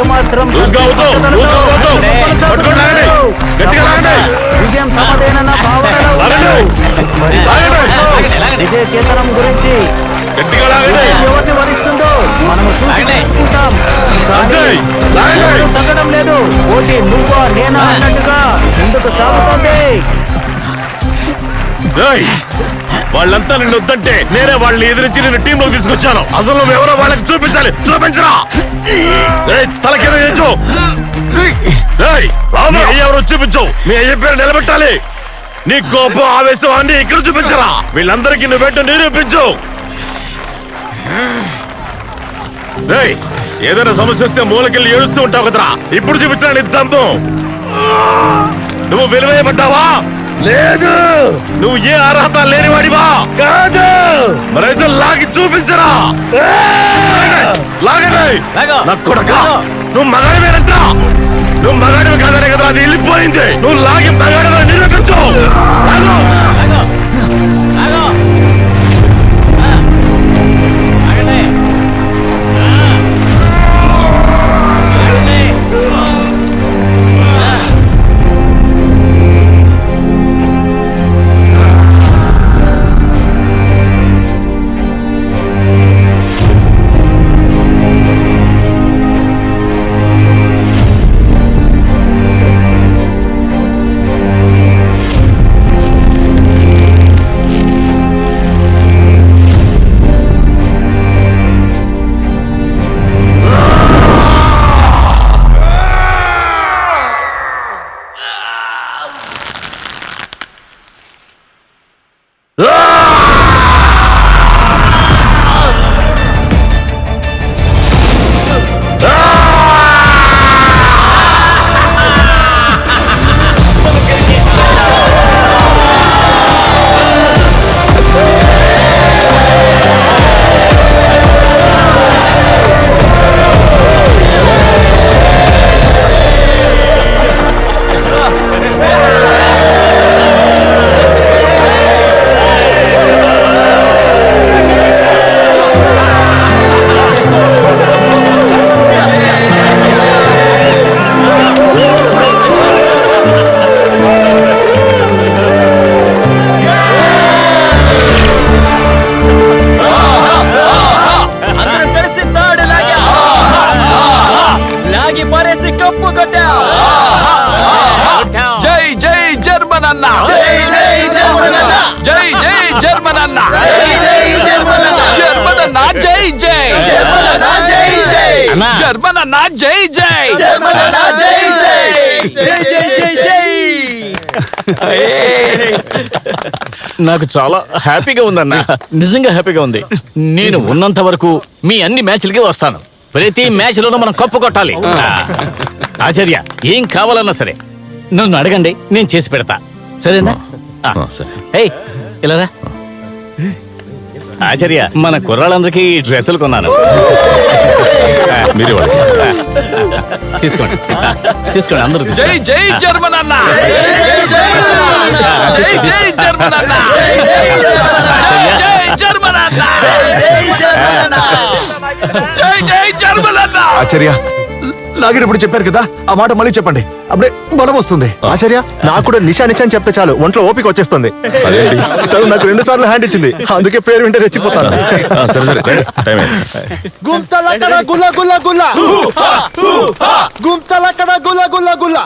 ఏమాత్రం విజయం తమదేనన్న భావనలో విజయ కేతనం గురించి ఎవరిని వరిస్తుందో మనము చూసుకుంటాం. తగ్గడం లేదు. పోటీ నువ్వా నేనా అన్నట్టుగా ముందుకు సాగుతోంది. వాళ్ళంతా నిన్ను వద్దంటే నేనే వాళ్ళని ఎదిరించి నిన్ను టీంలోకి తీసుకొచ్చాను. అసలు నువ్వు ఎవరో వాళ్ళకి చూపించాలి. చూపించరా తల కింద ఎవరో చూపించు. మీ అయ్య పేరు నిలబెట్టాలి. నీ కోపం ఆవేశం అన్ని ఇక్కడ చూపించరా. వీళ్ళందరికీ నువ్వేంటో నిరూపించు. ఏదైనా సమస్య వస్తే మూలకెళ్ళి ఏడుస్తూ ఉంటావు కదరా. ఇప్పుడు చూపించరా నీ దమ్ము. నువ్వు విలువేయబడ్డావా? లేదు. నువ్వు ఏ అర్హత లేనివాడివా? కాదు. మరైతే లాగి చూపించరా. నా కొడక, నువ్వు మగాడివేనంట. నువ్వు మగాడివి కాదనే కదా అది వెళ్ళిపోయింది. నువ్వు లాగి మగాడివని నిరూపించు. నాకు చాలా హ్యాపీగా ఉందన్న. నిజంగా హ్యాపీగా ఉంది. నేను ఉన్నంత వరకు మీ అన్ని మ్యాచ్లకి వస్తాను. ప్రతి మ్యాచ్ లోనూ మనం కప్పు కొట్టాలి. ఆచార్య, ఏం కావాలన్నా సరే నన్ను అడగండి, నేను చేసి పెడతా. సరేనా? సరే. ఇలా ఆచార్య, మన కుర్రాళ్ళందరికీ డ్రెస్సులు కొన్నాను. తీసుకోండి తీసుకోండి అందరూ. జై జై జర్మన్ అన్న. జై జై జర్మన్ అన్న. జై జర్మన్ అన్న. జై జై జర్మన్ అన్న. ఆచార్య, లాగేటప్పుడు చెప్పారు కదా, ఆ మాట మళ్ళీ చెప్పండి. అప్పుడే బలం వస్తుంది. ఆచార్య, నాకు కూడా నిషా నిషా అని చెప్తే చాలు ఒంట్లో ఓపిక వచ్చేస్తుంది. తను నాకు 2 సార్లు హ్యాండ్ ఇచ్చింది, అందుకే పేరు వింటే రెచ్చిపోతాను. సరే సరే. గుంతలక్కడ గుల్ల గుల్ల గుల్ల, గుంతలక్కడ గుల్ల గుల్ల గుల్ల.